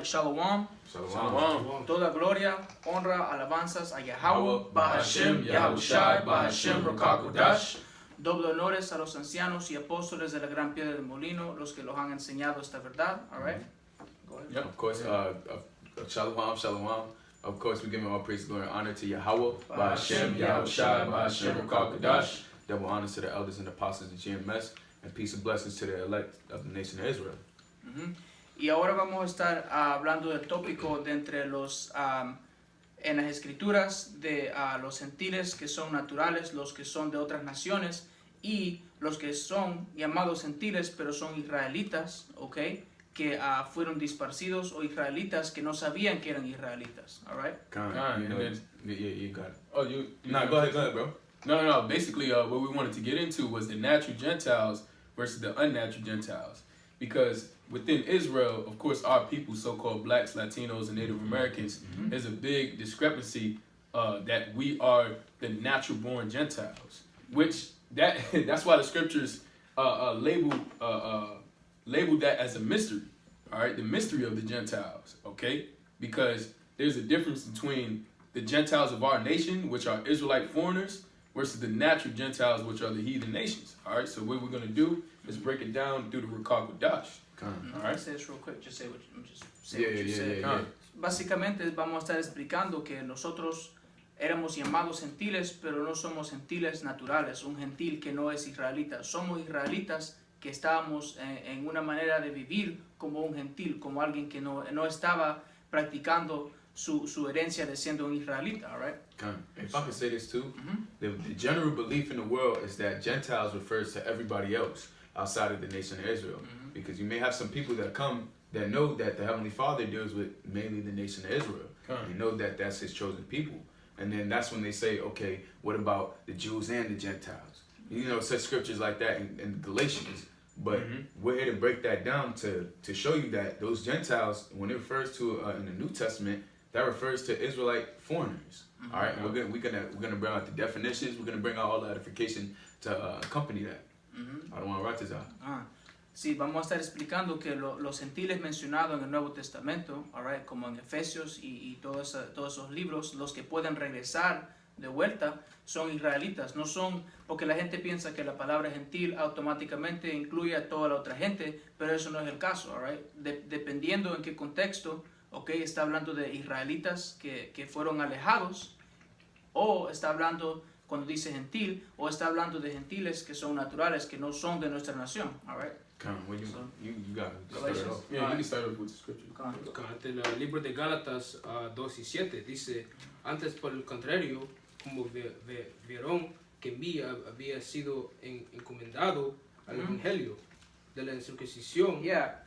Shalom. Shalom. Toda gloria, honra, alabanzas a Yahweh, Bahashem, Yahushai, Bahashem, Rokakudash. Doble honores a los ancianos y apóstoles de la gran piedra del molino, los que los han enseñado esta verdad. All right? Go ahead. Of course, shalom. Of course, we give all praise, glory, and honor to Yahweh, Bahashem, Yahushai, Bahashem, Rokakudash. Double honors to the elders and apostles of GMS, and peace and blessings to the elect of the nation of Israel. Y ahora vamos a estar hablando del tópico de entre los en las escrituras de los gentiles que son naturales, los que son de otras naciones y los que son llamados gentiles pero son israelitas, ¿ok? Que fueron disparcidos o israelitas que no sabían que eran israelitas, all right? You got it. Oh, you Nah, go ahead, bro. No. Basically, what we wanted to get into was the natural Gentiles versus the unnatural Gentiles. Because within Israel, of course, our people, so-called blacks, Latinos, and Native Americans, there's a big discrepancy that we are the natural-born Gentiles. Which, that's why the scriptures label that as a mystery. All right, the mystery of the Gentiles, okay? Because there's a difference between the Gentiles of our nation, which are Israelite foreigners, versus the natural Gentiles, which are the heathen nations. All right, so what we're going to do is break it down through the Rokakudash. All right, say this real quick, just say what you said. Básicamente vamos a estar explicando que nosotros éramos llamados gentiles, pero no somos gentiles naturales, un gentil que no es israelita. Somos israelitas que estábamos en una manera de vivir como un gentil, como alguien que no estaba practicando su herencia de siendo un israelita, all right? If I could say this too, the general belief in the world is that Gentiles refers to everybody else outside of the nation of Israel. Because you may have some people that come that know that the Heavenly Father deals with mainly the nation of Israel. They know that that's His chosen people. And then that's when they say, okay, what about the Jews and the Gentiles? You know, such scriptures like that in Galatians. But we're here to break that down to show you that those Gentiles, when it refers to in the New Testament, that refers to Israelite foreigners. All right, we're gonna bring out the definitions. We're gonna bring out all the edification to accompany that. I don't want to write this out. Sí, vamos a estar explicando que los gentiles mencionados en el Nuevo Testamento, all right, como en Efesios y todos esos libros, los que pueden regresar de vuelta son israelitas. No son, porque la gente piensa que la palabra gentil automáticamente incluye a toda la otra gente, pero eso no es el caso, all right? Dependiendo en qué contexto, okay, está hablando de israelitas que fueron alejados, o está hablando, cuando dice gentil, o está hablando de gentiles que son naturales, que no son de nuestra nación, all right? You got it. Galatians. Yeah, you can start off with the scripture. En el libro de Gálatas 2:7 dice, antes por el contrario, como vieron que mí había sido encomendado al evangelio de la circuncisión. Yeah,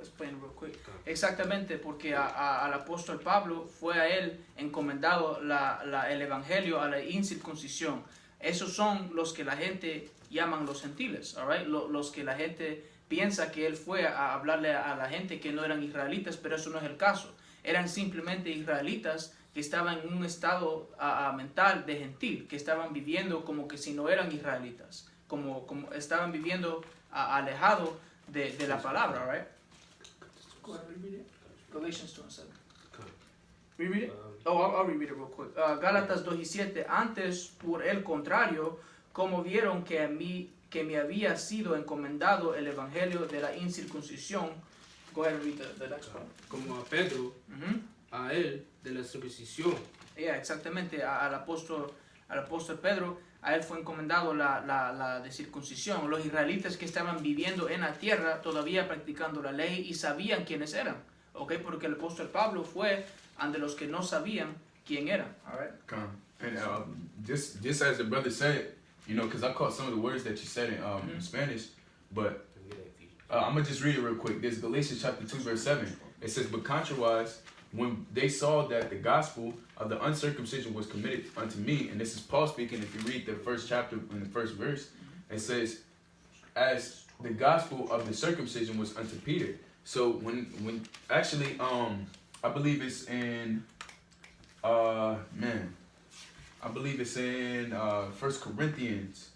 explain real quick. Exactamente, porque al apóstol Pablo fue a él encomendado el evangelio a la incircuncisión. Esos son los que la gente llaman los gentiles, all right? Los que la gente piensa que él fue a hablarle a la gente que no eran israelitas, pero eso no es el caso. Eran simplemente israelitas que estaban en un estado mental de gentil, que estaban viviendo como que si no eran israelitas, como estaban viviendo alejado de la palabra, all right? Go ahead, reread it. Galatians 2:7. Reread it? I'll reread it real quick. Gálatas 2:7. Antes, por el contrario, como vieron que me había sido encomendado el evangelio de la incircuncisión. Go ahead and read the next part. Como a Pedro, a él de la circuncisión. Yeah, exactamente. Al apóstol Pedro, a él fue encomendado la de circuncisión. Los israelitas que estaban viviendo en la tierra, todavía practicando la ley y sabían quiénes eran. Okay, porque el apóstol Pablo fue ante los que no sabían quién eran. All right? And just as the brother said, you know, because I caught some of the words that you said in Spanish, but I'm going to just read it real quick. There's Galatians chapter 2, verse 7. It says, but contrariwise, when they saw that the gospel of the uncircumcision was committed unto me, and this is Paul speaking, if you read the first chapter in the first verse, it says, as the gospel of the circumcision was unto Peter. So when actually, I believe it's in, I believe it's in 1 Corinthians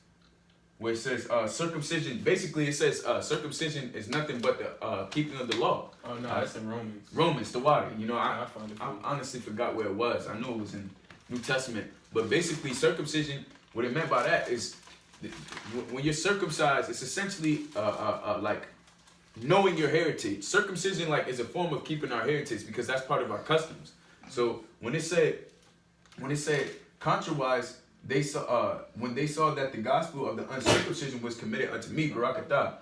where it says circumcision. Basically, it says circumcision is nothing but the keeping of the law. Oh no, that's in Romans. Romans, the water. You know, I found it. I honestly forgot where it was. I knew it was in New Testament. But basically, circumcision, what it meant by that is when you're circumcised, it's essentially like knowing your heritage. Circumcision like is a form of keeping our heritage because that's part of our customs. So when it said contrawise, they saw when they saw that the gospel of the uncircumcision was committed unto me, Barakatah.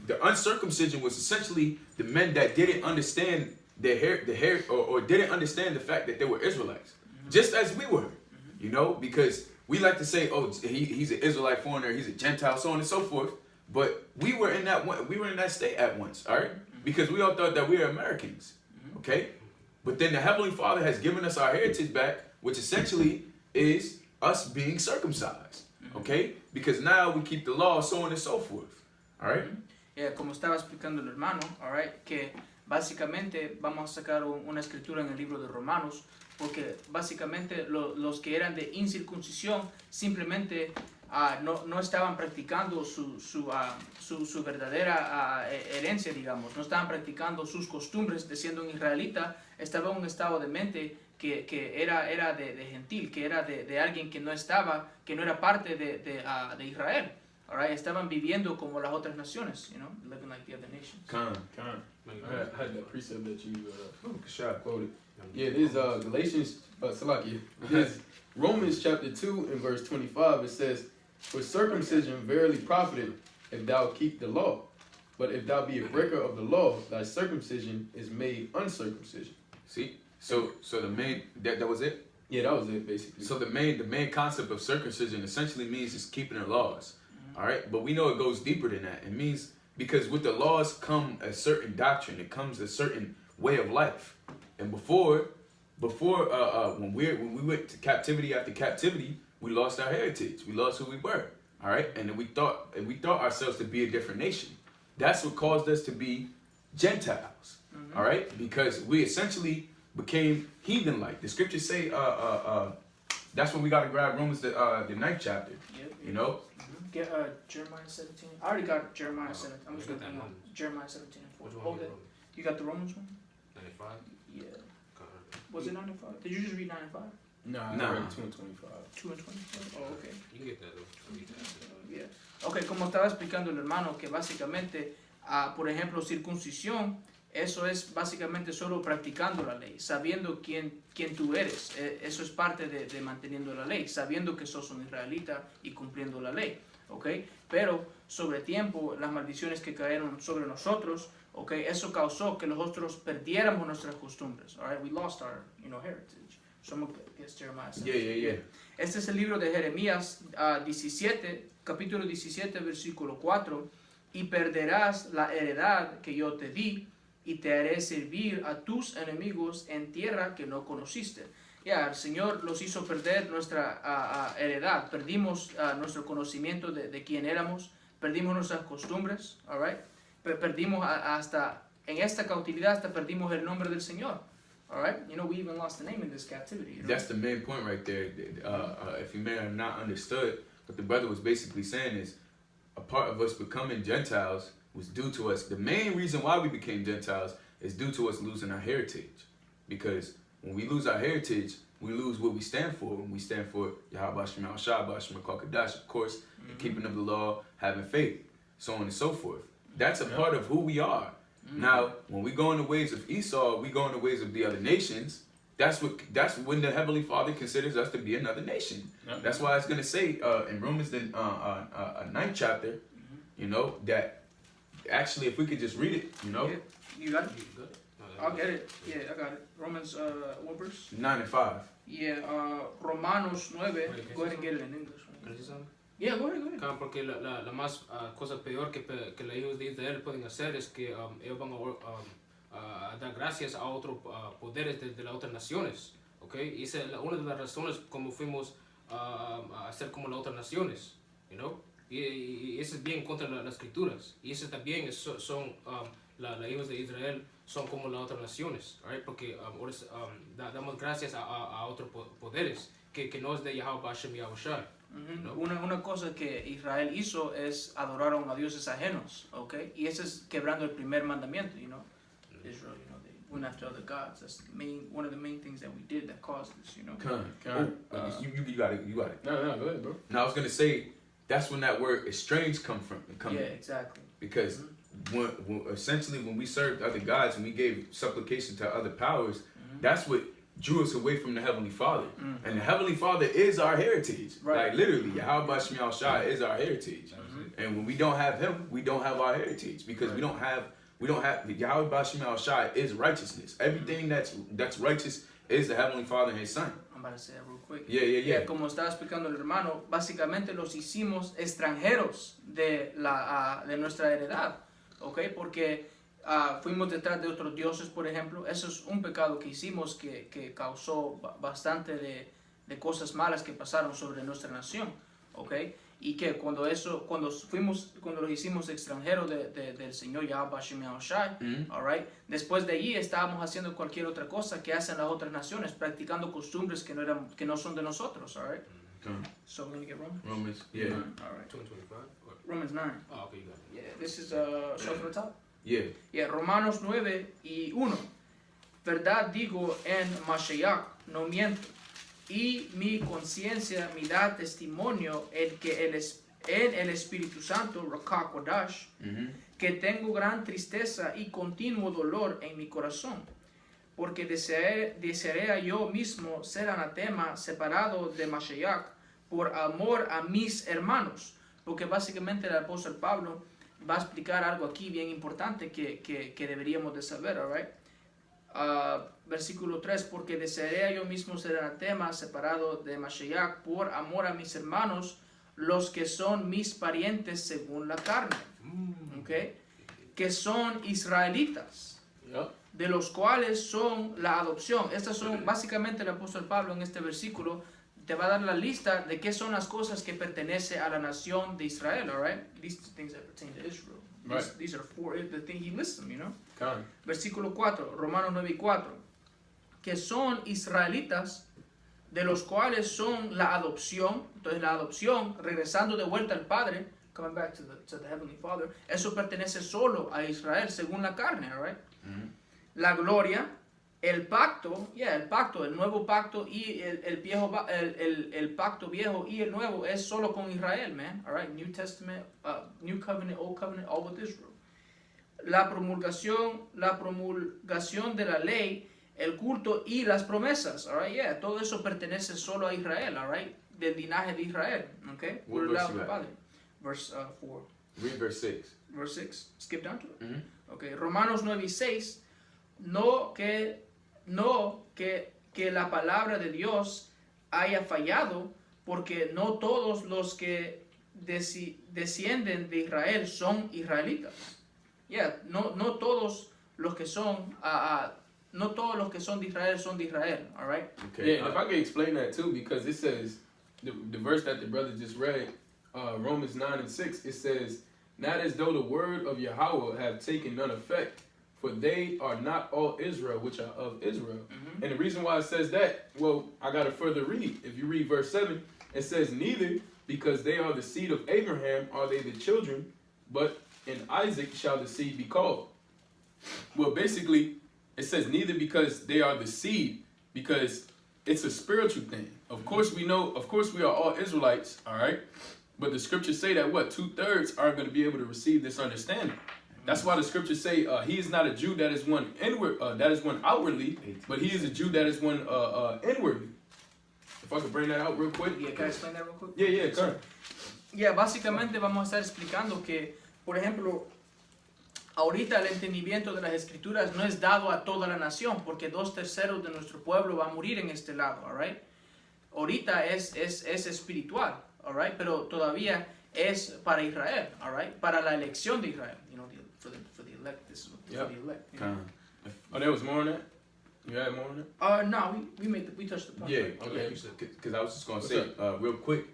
The uncircumcision was essentially the men that didn't understand or didn't understand the fact that they were Israelites, just as we were, you know, because we like to say, oh, he's an Israelite foreigner, he's a Gentile, so on and so forth. But we were in that state at once, all right, because we all thought that we were Americans, okay. But then the Heavenly Father has given us our heritage back, which essentially is us being circumcised, okay, because now we keep the law, so on and so forth, all right. Yeah, como estaba explicando el hermano, all right, que básicamente vamos a sacar una escritura en el libro de Romanos, porque básicamente los que eran de incircuncisión simplemente no estaban practicando su verdadera herencia, digamos, no estaban practicando sus costumbres de siendo un israelita, estaba en un estado de mente que era de gentil, que era de alguien que no era parte de Israel. All right, estaban viviendo como las otras naciones, you know, living like the other nations. I had that precept that you quoted. Yeah, it is Galatians, Salakia. It is Romans chapter 2 and verse 25. It says, "For circumcision verily profiteth if thou keep the law. But if thou be a breaker of the law, thy circumcision is made uncircumcision." See, so the main that was it. Yeah, that was it basically. So the main concept of circumcision essentially means is keeping the laws. All right, but we know it goes deeper than that. It means because with the laws come a certain doctrine, it comes a certain way of life. And before when we went to captivity after captivity, we lost our heritage. We lost who we were. All right, and then we thought ourselves to be a different nation. That's what caused us to be Gentiles. All right, because we essentially became heathen-like. The scriptures say that's when we got to grab Romans the 9th chapter. Yep. You know. Get Jeremiah 17. I already got Jeremiah 17. I'm just going to Jeremiah 17 and 4. Hold it. You got the Romans one? 95? Yeah. Was it 95? Did you just read 95? No, I read 2 and 25. 2 and 25? Oh, okay. You can get that though. Yeah. Ok, como estaba explicando el hermano, que básicamente, por ejemplo, circuncisión, eso es básicamente solo practicando la ley, sabiendo quién tú eres. Eso es parte de manteniendo la ley, sabiendo que sos un israelita y cumpliendo la ley. Okay? Pero sobre tiempo, las maldiciones que cayeron sobre nosotros, okay, eso causó que nosotros perdiéramos nuestras costumbres. All right? We lost our, heritage. Somos, Jeremiah. Yeah. Este es el libro de Jeremías 17, capítulo 17, versículo 4. Y perderás la heredad que yo te di, y te haré servir a tus enemigos en tierra que no conociste. El Señor los hizo perder nuestra heredad. Perdimos nuestro conocimiento de quién éramos. Perdimos nuestras costumbres. All right? Perdimos hasta, en esta cautividad, hasta perdimos el nombre del Señor. All right? We even lost the name in this captivity. That's the main point right there. If you may have not understood, what the brother was basically saying is a part of us becoming Gentiles was due to us. The main reason why we became Gentiles is due to us losing our heritage. Because when we lose our heritage, we lose what we stand for. And we stand for Yahweh Shem Al-Shah, Shem Al-Kadash, of course, the keeping of the law, having faith, so on and so forth. That's a part of who we are. Now, when we go in the ways of Esau, we go in the ways of the other nations. That's when the Heavenly Father considers us to be another nation. That's why it's going to say in Romans, the 9th chapter, that actually, if we could just read it, Yeah. You got it? I'll get it. Yeah, I got it. Romans, what verse? 9 and 5. Yeah, Romanos 9. Go ahead and get it in English. Yeah, go ahead. Claro, porque la más cosa peor que los hijos de Israel pueden hacer es que ellos van a dar gracias a otros poderes de las otras naciones. Okay? Y esa es una de las razones como fuimos a ser como las otras naciones. Y eso es bien contra las escrituras. Y eso también son los hijos de Israel son como las otras naciones. Right? Porque damos gracias a otros poderes que no es de Yahweh Hashem Yahushua. No. Una cosa que Israel hizo es adoraron a dioses ajenos, okay? Y ese es quebrando el primer mandamiento, you know. Israel, you know, they went after other gods. That's the one of the main things that we did that caused this, you know. You got it. No, go ahead, bro. Now I was gonna say that's when that word estranged come from. Yeah, exactly. Because when essentially when we served other gods and we gave supplication to other powers, that's what drew us away from the Heavenly Father. And the Heavenly Father is our heritage. Right. Like literally, Yahweh Shemiel Shai is our heritage. And when we don't have him, we don't have our heritage. Because we don't have Yahweh Shemiel Shai is righteousness. Everything that's righteous is the Heavenly Father and His Son. I'm about to say that real quick. Yeah. Como estaba explicando el hermano, básicamente los hicimos extranjeros de nuestra heredad, ¿ok? Porque fuimos detrás de otros dioses, por ejemplo. Eso es un pecado que hicimos que causó bastante de cosas malas que pasaron sobre nuestra nación, ¿ok? Y que cuando los hicimos extranjeros del Señor Yahweh Shemiel Shai, all right, después de allí estábamos haciendo cualquier otra cosa que hacen las otras naciones, practicando costumbres que no son de nosotros, all right. So we're gonna get Romans. Yeah. All right. 2:25. Romans 9. Oh, okay, you got it. Yeah, this is short from the top. Yeah. Romanos 9:1. Verdad digo en Mashiach, no miento. Y mi conciencia me da testimonio en el Espíritu Santo, Rakah Kodash, que tengo gran tristeza y continuo dolor en mi corazón, porque desearía yo mismo ser anatema separado de Mashiach por amor a mis hermanos. Porque básicamente el apóstol Pablo va a explicar algo aquí bien importante que deberíamos de saber, all right? Versículo 3, porque desearía yo mismo ser anatema separado de Mashiach por amor a mis hermanos, los que son mis parientes según la carne, okay? Que son israelitas, de los cuales son la adopción. Estas son básicamente el apóstol Pablo en este versículo te va a dar la lista de qué son las cosas que pertenecen a la nación de Israel, all right? These things that pertain to Israel. Right. These are the things he lists them, you know. Con. Versículo 4, Romanos 9:4, que son israelitas, de los cuales son la adopción. Entonces la adopción, regresando de vuelta al Padre, coming back to the Heavenly Father, eso pertenece solo a Israel según la carne, all right? La gloria, el pacto, el nuevo pacto y el pacto viejo y el nuevo es solo con Israel, man, all right? New Testament, New Covenant, Old Covenant, all with Israel. La promulgación de la ley, el culto y las promesas, all right? Yeah, todo eso pertenece solo a Israel, all right? Del linaje de Israel, okay? What verse you at? Verse 4. Read verse 6. Verse 6. Skip down to it. Okay. Romanos 9:6. No que la palabra de Dios haya fallado, porque no todos los que descienden de Israel son israelitas. Yeah, no todos los que son no todos los que son de Israel son de Israel, all right? Okay. Yeah, and if I could explain that too, because it says, the verse that the brother just read, Romans 9:6, it says, not as though the word of Yahweh have taken none effect, for they are not all Israel which are of Israel. And the reason why it says that, well, I got to further read. If you read verse 7, it says, neither because they are the seed of Abraham are they the children, but in Isaac shall the seed be called. Well, basically, it says neither because they are the seed, because it's a spiritual thing. Of course we are all Israelites, all right? But the scriptures say that 2/3 are going to be able to receive this understanding. That's why the scriptures say he is not a Jew that is one outwardly, but he is a Jew that is one inwardly. If I could bring that out real quick. Yeah, can I explain that real quick? Yeah, come. Yeah, básicamente vamos a estar explicando que, por ejemplo, ahorita el entendimiento de las escrituras no es dado a toda la nación, porque 2/3 de nuestro pueblo va a morir en este lado, all right? Ahorita es espiritual, all right? Pero todavía es para Israel, all right? Para la elección de Israel, you know, for the elect, this is for the elect. You know? Oh, there was more on that? You had more on that? No, we touched the point. Yeah, right? okay. Because I was just gonna say real quick.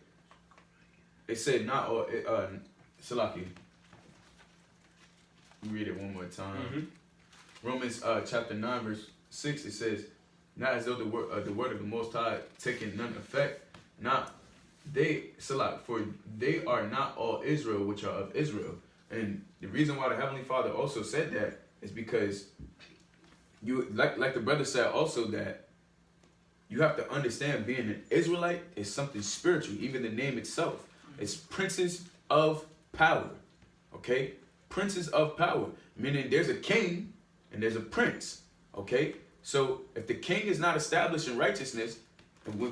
It said not all. Salaki. Read it one more time. Romans chapter 9 verse 6. It says, not as though the word of the Most High taking none effect, not they are not all Israel which are of Israel. And the reason why the Heavenly Father also said that is because you like the brother said also that you have to understand being an Israelite is something spiritual. Even the name itself, it's princes of power. Okay, princes of power, meaning there's a king and there's a prince. Okay, so if the king is not established in righteousness,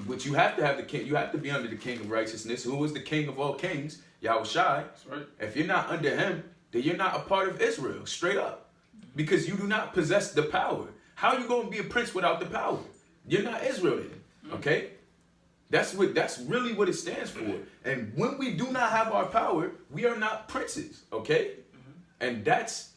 which you have to have the king, you have to be under the king of righteousness, who is the king of all kings, Yahushai. That's right. If you're not under him, then you're not a part of Israel, straight up, because you do not possess the power. How are you going to be a prince without the power? You're not Israel then, okay? That's really what it stands for. And when we do not have our power, we are not princes, okay? And that's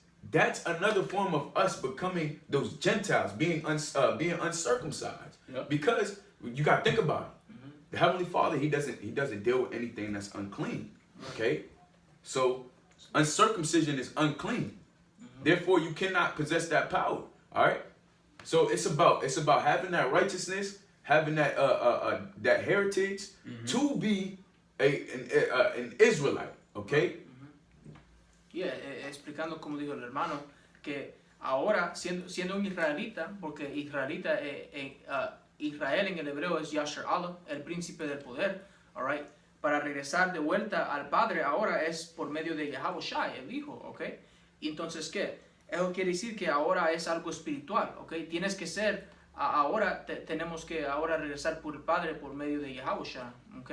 another form of us becoming those Gentiles, being uncircumcised. Yep. Because you got to think about it. The Heavenly Father, he doesn't deal with anything that's unclean, okay? So uncircumcision is unclean. Therefore, you cannot possess that power, all right? So it's about having that righteousness, having that that heritage to be an Israelite, okay? Yeah, explicando como dijo el hermano que ahora siendo un israelita, porque israelita Israel en el hebreo es Yasher Allah, el príncipe del poder, all right? Para regresar de vuelta al Padre ahora es por medio de Yahushai, el Hijo, okay? Entonces, ¿qué? Eso quiere decir que ahora es algo espiritual, ¿ok? Tienes que ser, ahora tenemos que ahora regresar por el Padre por medio de Yahushua, ¿ok?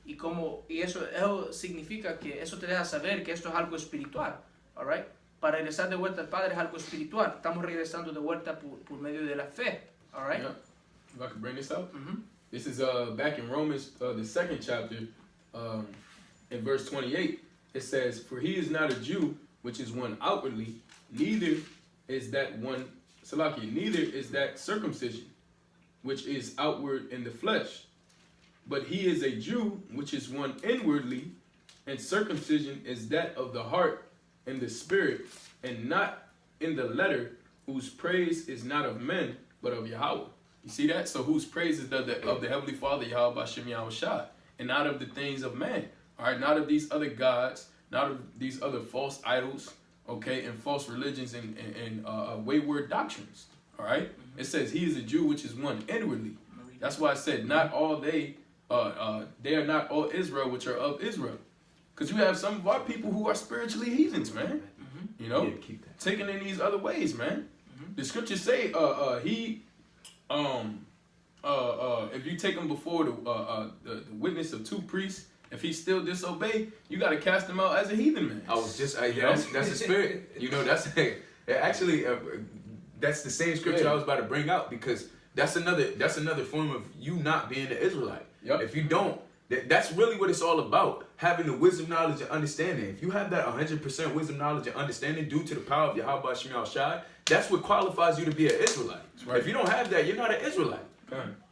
Y eso significa que eso te deja saber que esto es algo espiritual, all right? Para regresar de vuelta al Padre es algo espiritual. Estamos regresando de vuelta por medio de la fe, all right? Yeah. If I could bring this up. This is back in Romans, the 2nd chapter, in verse 28. It says, "For he is not a Jew, which is one outwardly, neither is that circumcision, which is outward in the flesh. But he is a Jew, which is one inwardly, and circumcision is that of the heart and the spirit, and not in the letter, whose praise is not of men, but of Yahweh." You see that? So whose praise is of the Heavenly Father, Yahweh Bashem Yahushai, and not of the things of man. All right, not of these other gods, not of these other false idols, okay, and false religions and wayward doctrines. All right? It says he is a Jew, which is one inwardly. That's why I said not all they are not all Israel, which are of Israel. Because you have some of our people who are spiritually heathens, man. You know, taking in these other ways, man. The scriptures say if you take him before the witness of 2 priests, if he still disobey, you got to cast him out as a heathen man. I was just that's the spirit. You know, that's actually that's the same scripture I was about to bring out, because that's another form of you not being an Israelite. Yep. If you don't, that's really what it's all about. Having the wisdom, knowledge, and understanding. If you have that 100% wisdom, knowledge, and understanding due to the power of Yahweh Shem Yahushai, that's what qualifies you to be an Israelite. Right. If you don't have that, you're not an Israelite.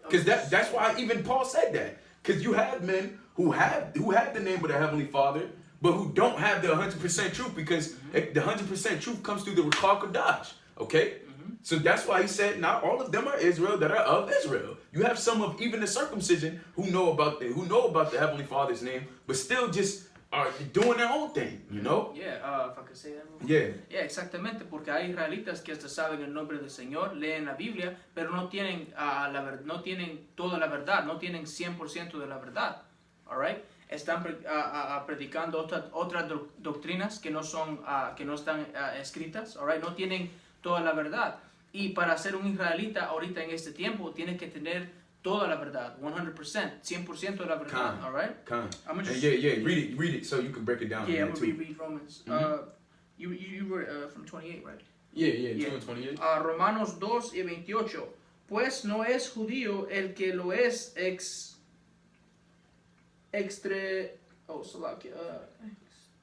Because that's why even Paul said that. Because you have men who have the name of the Heavenly Father, but who don't have the 100% truth, because the 100% truth comes through the Ruach HaKodesh. Okay? So that's why he said not all of them are Israel that are of Israel. You have some of even the circumcision who know about the Heavenly Father's name, but still just are doing their own thing, you know? Yeah, if I could say that. Yeah. Yeah, exactamente, porque hay israelitas que hasta saben el nombre del Señor, leen la Biblia, pero no tienen no tienen toda la verdad, no tienen 100% de la verdad. All right? Están predicando otras doctrinas que no están escritas, all right? No tienen toda la verdad. Y para ser un israelita ahorita en este tiempo, tienes que tener toda la verdad, 100%, 100% de la verdad, all right? Read it so you can break it down. Yeah, I'm going to read Romans. You were from 28, right? Yeah. 2 and 28. Romanos 2:28. Pues no es judío el que lo es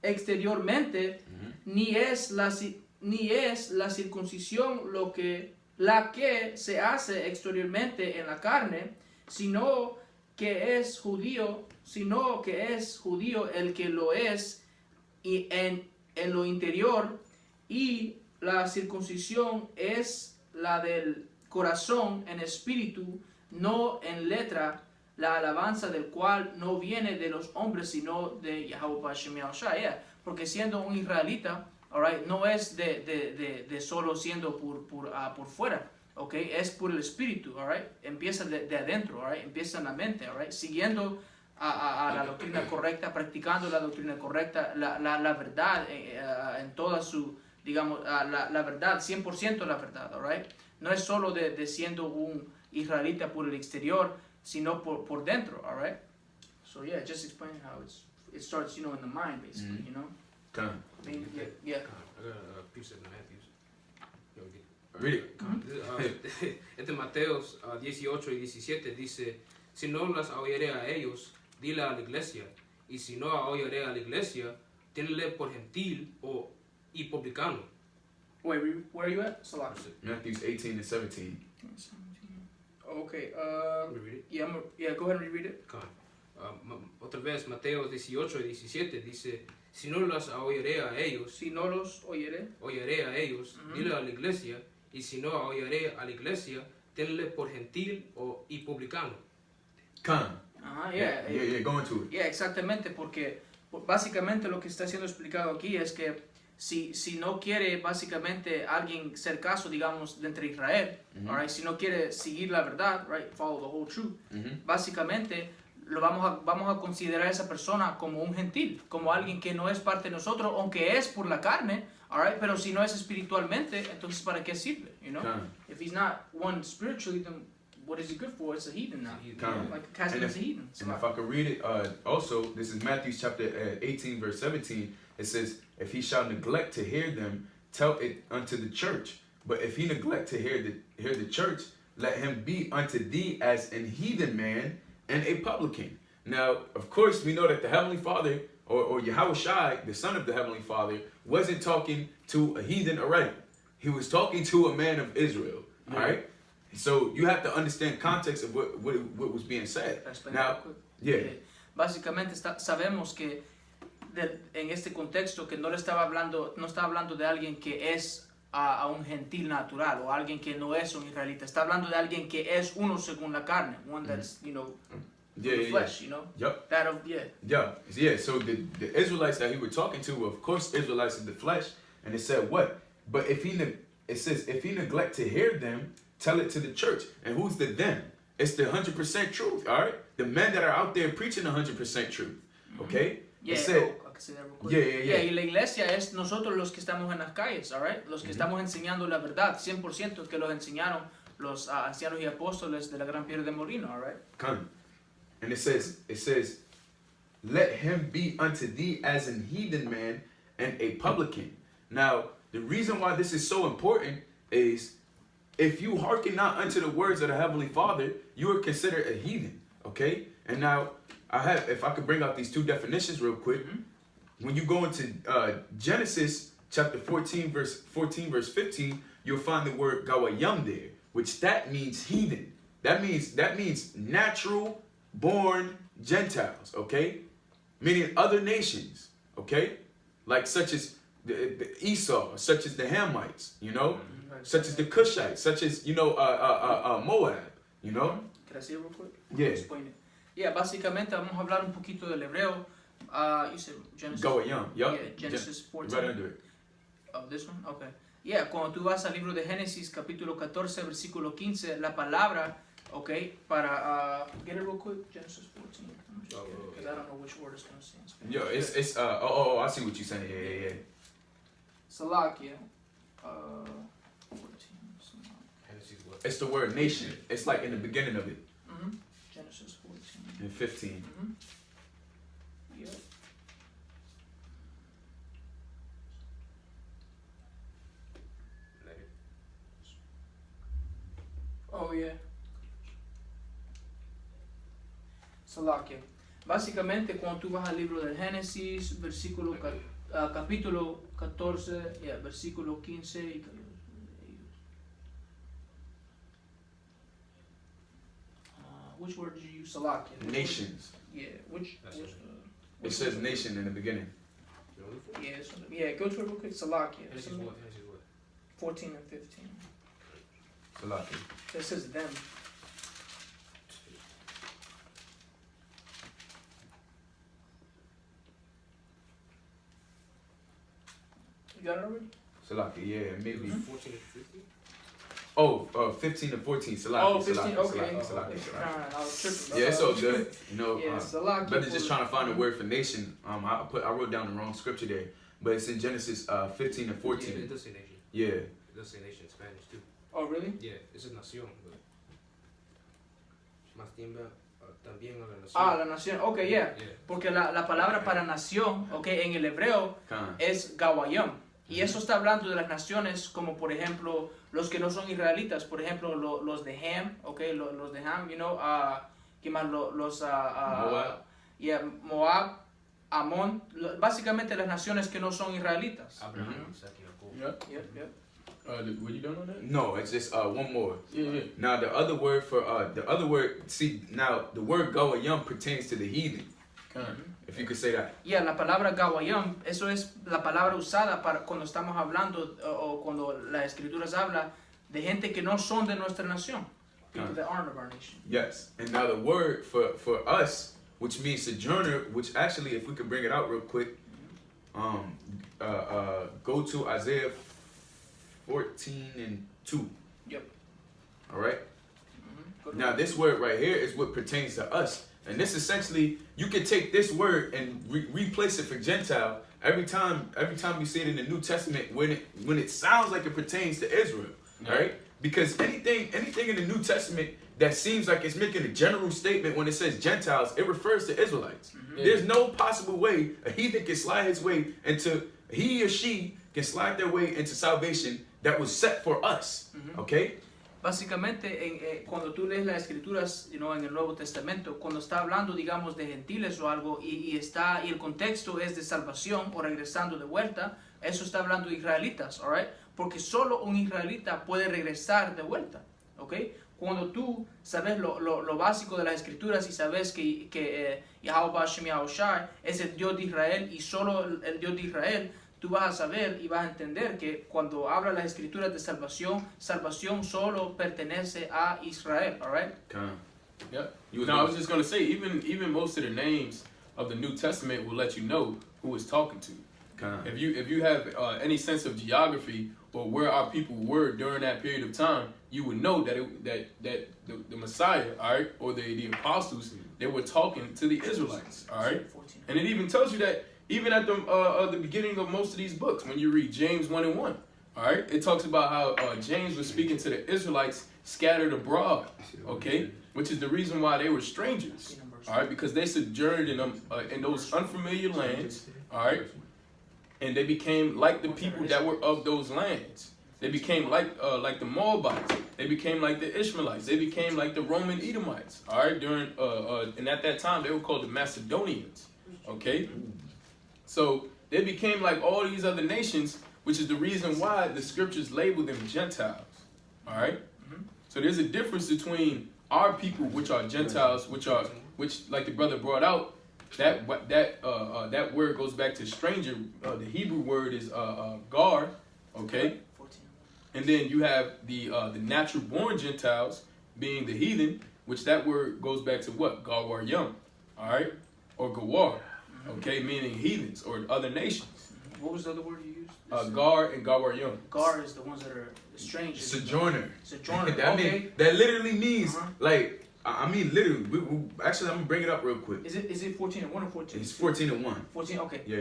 exteriormente, ni es la circuncisión la que se hace exteriormente en la carne, sino que es judío el que lo es y en lo interior, y la circuncisión es la del corazón en espíritu, no en letra, la alabanza del cual no viene de los hombres, sino de Yahweh Hashem Yahushua. Yeah. Porque siendo un israelita, alright, no es de solo siendo por fuera, okay, es por el espíritu, alright, empieza de adentro, alright, empieza en la mente, alright, siguiendo a la doctrina correcta, practicando la doctrina correcta, la verdad en toda su, digamos, la verdad, 100% la verdad, alright, no es solo de siendo un israelita por el exterior, sino por dentro, alright. So yeah, just explain how it starts, in the mind, basically, Come. I mean, yeah. I got a piece of Matthews. Read it. Este Mateos 18 y 17 dice, si no las oiré a ellos, dile a la iglesia, y si no oiré a la iglesia, tenle por gentil y publicano. Wait, where are you at? Salah. Matthew 18 and 17. Okay, Let me read it. yeah, go ahead and reread it. Come on. Otra vez, Mateos 18 y 17 dice, si no las oiré a ellos, Si no los oyere, oiré a ellos, dile a la iglesia, y si no oiré a la iglesia, tenle por gentil y publicano. Come. ajá, Yeah, go into it. yeah, exactamente, porque básicamente lo que está siendo explicado aquí es que si no quiere básicamente alguien ser caso, digamos, de entre Israel, alright, si no quiere seguir la verdad, right, follow the whole truth, básicamente lo vamos a considerar a esa persona como un gentil, como alguien que no es parte de nosotros, aunque es por la carne, alright, pero si no es espiritualmente, entonces ¿para qué sirve? Come. If he's not one spiritually, then what is he good for? It's a heathen now. Come. Like a cast And as a heathen. And if I could read it, also, this is Matthew chapter 18, verse 17. It says, if he shall neglect to hear them, tell it unto the church. But if he neglect to hear the church, let him be unto thee as an heathen man and a publican. Now, of course, we know that the Heavenly Father, or Yahweh Shai, the Son of the Heavenly Father, wasn't talking to a heathen already. He was talking to a man of Israel. All right? So you have to understand context of what was being said. Now, yeah. Básicamente sabemos que en este contexto que no estaba hablando de alguien que es a un gentil natural o alguien que no es un israelita. Está hablando de alguien que es uno según la carne, one that's, the flesh, Yep. That of, Yeah. So the Israelites that he was talking to were, of course, Israelites of the flesh. And it said what? But it says, if he neglect to hear them, tell it to the church. And who's the them? It's the 100% truth, all right? The men that are out there preaching 100% truth, okay? Yeah, it said, I can say that real quick. Yeah. Y la iglesia es nosotros los que estamos en las calles, all right? Los que estamos enseñando la verdad, 100% que los enseñaron los ancianos y apóstoles de la Gran Piedra de Molino, all right? Come. And it says, let him be unto thee as an heathen man and a publican. Now, the reason why this is so important is if you hearken not unto the words of the Heavenly Father, you are considered a heathen, okay? And now, if I could bring out these two definitions real quick. When you go into Genesis chapter 14, verse 15, you'll find the word gawayam there, which that means heathen. That means natural born Gentiles, okay? Meaning other nations, okay? Like such as the Esau, such as the Hamites, such as the Cushites, such as, Moab, Can I say it real quick? Yeah. Explain it. Yeah, básicamente vamos a hablar un poquito del hebreo. You said Genesis. Gawayam, yup. Yeah, Genesis 14. Right under it. Oh, this one? Okay. Yeah, cuando tú vas al libro de Génesis, capítulo 14, versículo 15, la palabra, okay, para, get it real quick, Genesis 14. Because I don't know which word it's going to say in Spanish. Yo, it's I see what you're saying. Yeah. Salakia. 14. Genesis what? It's the word nation. It's like in the beginning of it. Genesis 14. In 15. Yep. Oh, yeah. Salakia. Básicamente, cuando tú vas al libro del Génesis, capítulo 14, versículo 15 y which word did you use? Salakia. Nations. Yeah, which It says nation in the beginning. yeah, go to it real quick. Salakia. Genesis what? 14 and 15. Salaki. It says them. got it already? Salaki, yeah, maybe. 14 to 15. Oh, 15 to 14. Salaki, Oh, 15, Salaki, okay. Salaki, Salaki, Okay. Salaki. Nah, I was tripping. Yeah, it's all good. You know, Yeah, Salaki. brother just trying to find a word for nation. I wrote down the wrong scripture there, but it's in Genesis 15 and 14. Yeah, it does say nation. Yeah. It does say nation in Spanish too. Oh, really? Yeah, it's a nación. But más tiempo también a la nación. Ah, la nación. Okay, yeah. Yeah. Porque la palabra para nación, okay, en el hebreo es gawayam. Y eso está hablando de las naciones como, por ejemplo, los que no son israelitas. Por ejemplo, los de Ham, okay, los de Ham, you know, ¿qué más? Moab. Yeah, Moab, Amón, básicamente las naciones que no son israelitas. Abraham, Isaac y Jacob. Yep. Yep. Were you done on that? No, it's just one more. Yeah. Now the other word, see, now the word gawayam pertains to the heathen. If you could say that. Yeah, la palabra gawayam, eso es la palabra usada para cuando estamos hablando o cuando las escrituras habla de gente que no son de nuestra nación. People that aren't of our nation. Yes, and now the word for us, which means sojourner, which actually, if we could bring it out real quick, go to Isaiah 14 and 2. Yep. All right. Good Now this word right here is what pertains to us, and this essentially you can take this word and replace it for Gentile every time you see it in the New Testament when it sounds like it pertains to Israel. Yeah. All right. Because anything in the New Testament that seems like it's making a general statement when it says Gentiles, it refers to Israelites. Yeah. There's no possible way a heathen can slide his way into, he or she can slide their way into salvation that was set for us. Okay? Básicamente, cuando tú lees las escrituras, you know, en el Nuevo Testamento, cuando está hablando, digamos, de gentiles o algo, y el contexto es de salvación o regresando de vuelta, eso está hablando de israelitas, all right? Porque solo un israelita puede regresar de vuelta, ¿ok? Cuando tú sabes lo básico de las escrituras y sabes que Yahweh Hashem Yahushai es el Dios de Israel y solo el Dios de Israel, tú vas a saber y vas a entender que cuando habla las escrituras de salvación solo pertenece a Israel, all right? Yep. I was just gonna say, even most of the names of the New Testament will let you know who it's talking to. If you have any sense of geography or where our people were during that period of time, you would know that the Messiah, all right, or the apostles, they were talking to the Israelites, all right. And it even tells you that even at the beginning of most of these books, when you read James 1 and 1, all right, it talks about how James was speaking to the Israelites scattered abroad, okay, which is the reason why they were strangers, all right, because they sojourned in those unfamiliar lands, all right. And they became like the people that were of those lands. They became like the Moabites. They became like the Ishmaelites. They became like the Roman Edomites. All right, and at that time they were called the Macedonians. Okay, so they became like all these other nations, which is the reason why the scriptures label them Gentiles. All right, so there's a difference between our people, which are Gentiles, which like the brother brought out. That word goes back to stranger. The Hebrew word is gar, okay? And then you have the natural born Gentiles being the heathen, which that word goes back to what? Gawar yum, all right? Or gawar, okay, meaning heathens or other nations. What was the other word you used? Gar and gawar yum. Gar is the ones that are strangers. Sojourner. Sojourner. that literally means like. I mean, literally, actually, I'm going to bring it up real quick. Is it 14 and 1 or 14? It's 14 and 1. 14, okay. Yeah.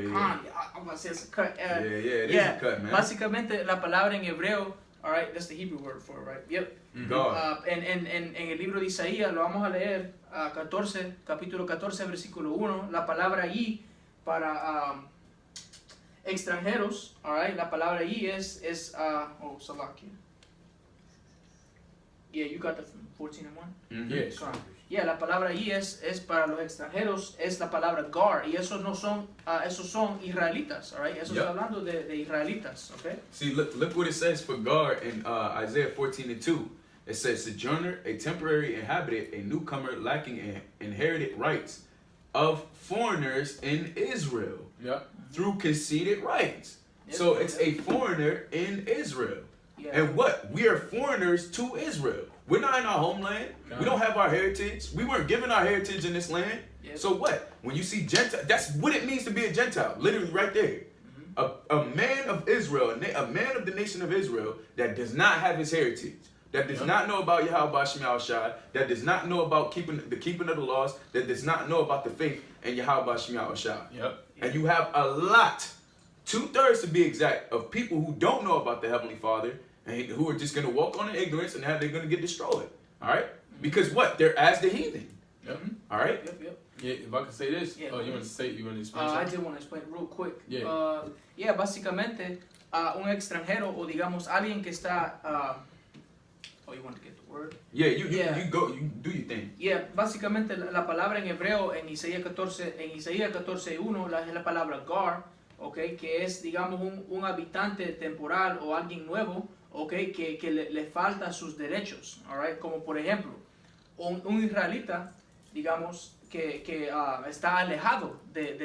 I'm going to say it's a cut. It is a cut, man. Básicamente, la palabra en hebreo, all right, that's the Hebrew word for it, right? Yep. God. En el libro de Isaías, lo vamos a leer, capítulo 14, versículo 1, la palabra allí para extranjeros, all right, la palabra allí es Salakia. Yeah, you got the 14 and 1? Yes. Yeah, la palabra ahí es para los extranjeros, es la palabra gar, y esos no son, esos son israelitas, alright? Eso está hablando de israelitas, okay? See, look what it says for gar in Isaiah 14 and 2. It says, sojourner, a temporary inhabitant, a newcomer lacking inherited rights of foreigners in Israel through conceded rights. So it's a foreigner in Israel. Yeah. And what? We are foreigners to Israel. We're not in our homeland. We don't have our heritage. We weren't given our heritage in this land. Yep. So what? When you see Gentile, that's what it means to be a Gentile. Literally right there. A man of Israel, a man of the nation of Israel that does not have his heritage, that does not know about Yahweh Shem Shai, that does not know about keeping of the laws, that does not know about the faith in Yahweh Shem Shai. Yep. And you have a lot, 2/3 to be exact, of people who don't know about the Heavenly Father and who are just going to walk on in ignorance and how they're going to get destroyed. All right? Because what? They're as the heathen. Yep. All right? Yep. Yeah, if I could say this, you want to explain I something? did want to explain real quick. Yeah. Básicamente, un extranjero o digamos alguien que está, you want to get the word? Yeah, you go, you do your thing. Yeah, básicamente la palabra en hebreo en Isaías 14:1 es la palabra gar, okay, que es digamos un habitante temporal o alguien nuevo, okay, que le faltan sus derechos, alright, como por ejemplo un israelita, digamos que está alejado de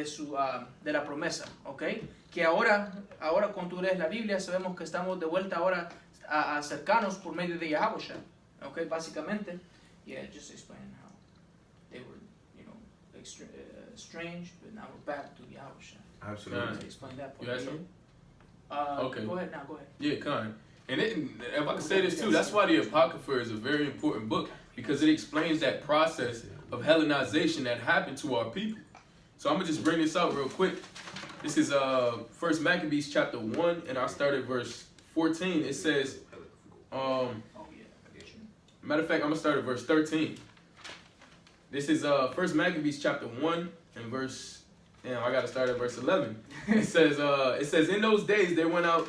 la promesa, okay, que ahora cuando tú lees la Biblia sabemos que estamos de vuelta ahora a cercanos por medio de Yahushua. Okay, básicamente, just explaining how they were, estranged, but now we're back to Yahushua. Absolutely. Explain that part. You had something? Okay. Go ahead. Yeah, kind. And if I could say this too, that's why the Apocrypha is a very important book, because it explains that process of Hellenization that happened to our people. So I'm gonna just bring this out real quick. This is 1 Maccabees chapter 1, and I'll start at verse 14. It says, matter of fact, I'm gonna start at verse 13. This is 1 Maccabees chapter 1 and verse. Damn, I gotta start at verse 11. It says, in those days there went out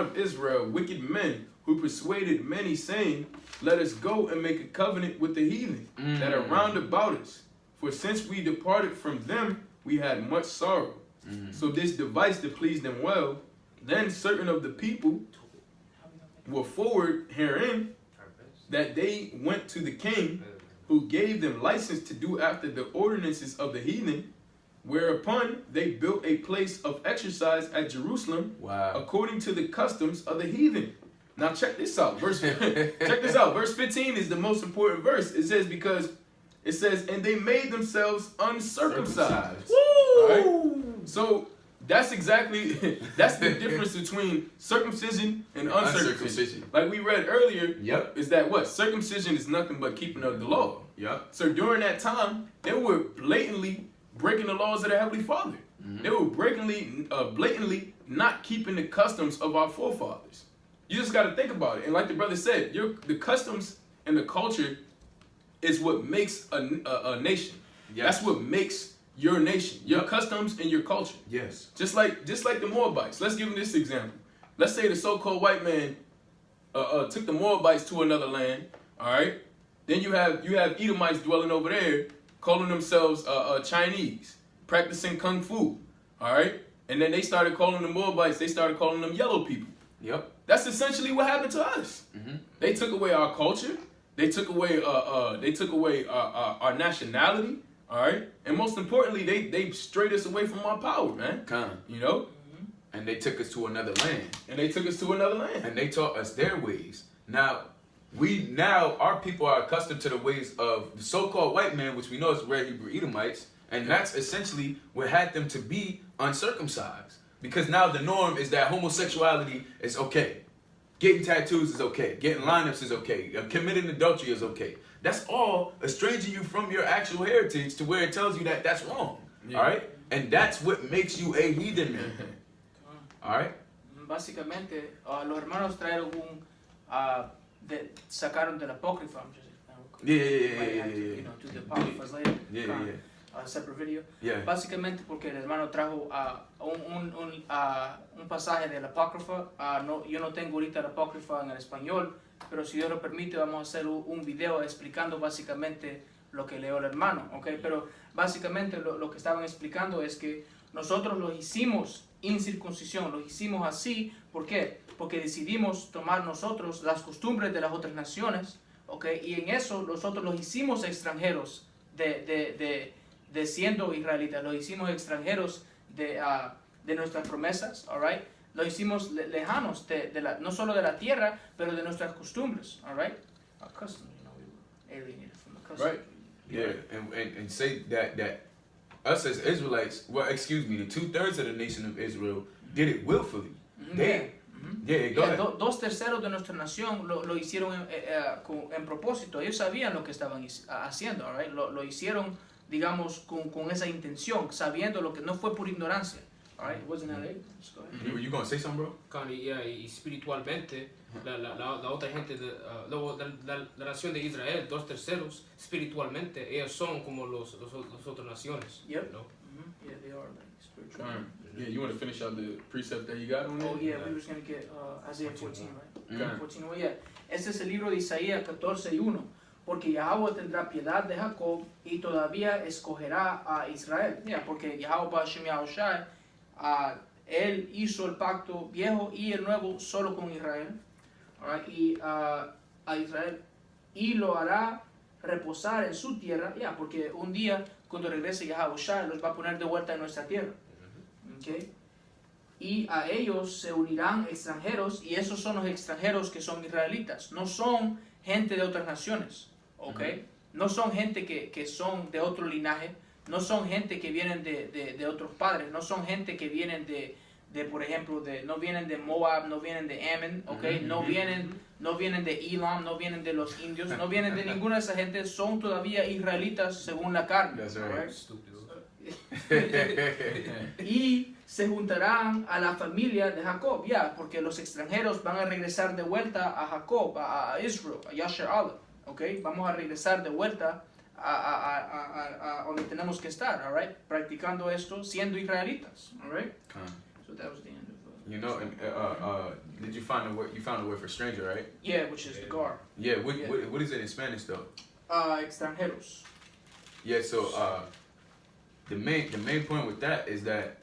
of Israel wicked men who persuaded many, saying, let us go and make a covenant with the heathen that are round about us. For since we departed from them, we had much sorrow. So this device to please them well. Then certain of the people were forward herein, that they went to the king, who gave them license to do after the ordinances of the heathen, whereupon they built a place of exercise at Jerusalem, according to the customs of the heathen. Now check this out. Verse 15 is the most important verse. It says, and they made themselves uncircumcised. All right? So that's the difference between circumcision and uncircumcision. Like we read earlier, is that what? Circumcision is nothing but keeping of the law. So during that time, they were blatantly breaking the laws of the Heavenly Father. They were blatantly not keeping the customs of our forefathers. You just got to think about it. And like the brother said, the customs and the culture is what makes a nation. That's what makes your nation, your customs and your culture. Yes. Just like the Moabites. Let's give them this example. Let's say the so-called white man took the Moabites to another land. All right. Then you have Edomites dwelling over there, calling themselves Chinese, practicing kung fu. All right. And then they started calling the Moabites. They started calling them yellow people. Yep. That's essentially what happened to us. They took away our culture. They took away our nationality. All right, and most importantly, they strayed us away from our power, man. And they took us to another land. And they taught us their ways. Now our people are accustomed to the ways of the so-called white man, which we know is Red Hebrew Edomites, and that's essentially what had them to be uncircumcised. Because now the norm is that homosexuality is okay. Getting tattoos is okay. Getting lineups is okay. Committing adultery is okay. That's all estranging you from your actual heritage to where it tells you that that's wrong. All right? And that's what makes you a heathen man. All right? Básicamente, los hermanos trajeron sacaron del Apócrifa. Yeah. To the Apócrifas later. Yeah. A separate video. Yeah. Básicamente porque el hermano trajo un pasaje del Apócrifa. Yo no tengo ahorita el Apócrifa en el español, pero si Dios lo permite vamos a hacer un video explicando básicamente lo que leo el hermano, ¿okay? Pero básicamente lo que estaban explicando es que nosotros lo hicimos incircuncisión, lo hicimos así, ¿por qué? Porque decidimos tomar nosotros las costumbres de las otras naciones, ¿okay? Y en eso nosotros los hicimos extranjeros de siendo israelitas, los hicimos extranjeros de nuestras promesas, all right? Lo hicimos lejanos no solo de la tierra, pero de nuestras costumbres, all right? Our customs, we were alienated from the customs. Right. Yeah, and say that us as Israelites, well, excuse me, the 2/3 of the nation of Israel did it willfully. They, yeah, go ahead. 2/3 de nuestra nación lo hicieron en propósito. Ellos sabían lo que estaban haciendo, right? Lo hicieron, digamos, con esa intención, sabiendo lo que no fue por ignorancia. All right, wasn't that it? Just go ahead. You gonna say something, bro? Y espiritualmente, la otra gente, la nación de Israel, 2/3, espiritualmente, ellos son como los otras naciones. Yep. ¿No? Yeah, they are like spiritual. Yeah, you want to finish out the precept that you got on Oh it? yeah, we were going to get Isaiah 14, right? Okay. 14, oh yeah. Este es el libro de Isaías 14:1. Porque Yahweh tendrá piedad de Jacob y todavía escogerá a Israel. Yeah, porque Yahweh Ba'ashem Yahushai, él hizo el pacto viejo y el nuevo solo con Israel. Alright, y a Israel. Y lo hará reposar en su tierra. Yeah, porque un día cuando regrese Yahushai los va a poner de vuelta en nuestra tierra. Okay. Y a ellos se unirán extranjeros, y esos son los extranjeros que son israelitas, no son gente de otras naciones, ¿ok? No son gente que son de otro linaje, no son gente que vienen de otros padres, no son gente que vienen de por ejemplo, no vienen de Moab, no vienen de Ammon, ¿ok? No vienen de Elam, no vienen de los indios, no vienen de ninguna de esas gente, son todavía israelitas según la carne. That's right. Estúpido. Y se juntarán a la familia de Jacob, porque los extranjeros van a regresar de vuelta a Jacob, a Israel, a Yasher Allah, ¿ok? Vamos a regresar de vuelta a donde tenemos que estar, all right? Practicando esto, siendo israelitas, all right? So that was the end of You know, and did you find a word? You found a word for stranger, right? yeah, which is the gar. Yeah. What is it in Spanish though? Extranjeros. Yeah. So the main point with that is that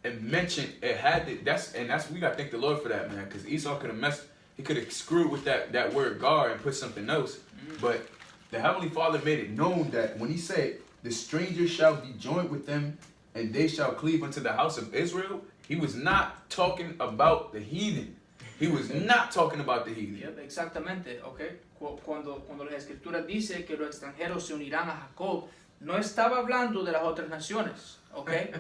it mentioned it had to, that's we gotta thank the Lord for that, man, because Esau could have he could have screwed with that word gar and put something else, but the Heavenly Father made it known that when he said the stranger shall be joined with them and they shall cleave unto the house of Israel, he was not talking about the heathen. He was not talking about the heathen. Yep, exactamente, okay. Cuando las escrituras dice que los extranjeros se unirán a Jacob, no estaba hablando de las otras naciones, okay.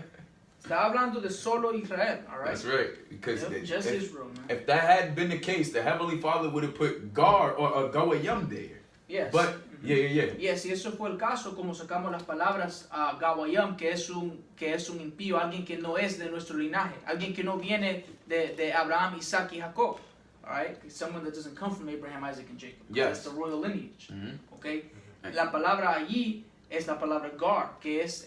Estaba hablando de solo Israel, all right? That's right, because just Israel, man. if that had been the case, the Heavenly Father would have put gar or Gawayam there. Yes. But yeah. Yes, si eso fue el caso, como sacamos las palabras a Gawayam, que es un impío, alguien que no es de nuestro linaje, alguien que no viene de Abraham, Isaac y Jacob, all right? Someone that doesn't come from Abraham, Isaac and Jacob. Yes. That's the royal lineage, Mm-hmm. okay? La palabra allí es la palabra gar, que es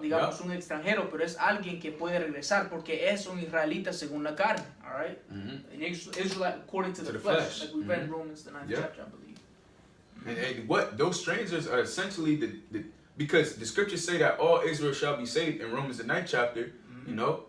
digamos un extranjero, pero es alguien que puede regresar porque es un israelita según la carne, all right? Mm-hmm. An Israelite according to the flesh, like we read in Romans the 9th chapter, I believe. And what those strangers are essentially because the scriptures say that all Israel shall be saved in Romans the 9th chapter. You know,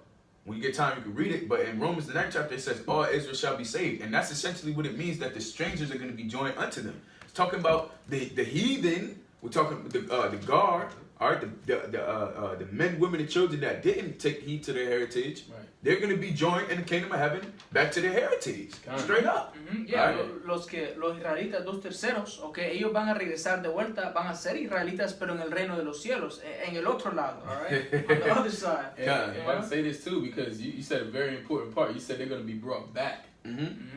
when you get time you can read it. But in Romans the 9th chapter it says all Israel shall be saved, and that's essentially what it means, that the strangers are going to be joined unto them. It's talking about the heathen. We're talking the gar, all right, the men, women, and children that didn't take heed to their heritage. Right. They're going to be joined in the kingdom of heaven back to their heritage, straight up. Yeah, los israelitas 2/3, okay, ellos van a regresar de vuelta, van a ser israelitas, pero en el reino de los cielos, en el otro lado, all right, on the other side. And I say this too because you said a very important part. You said they're going to be brought back.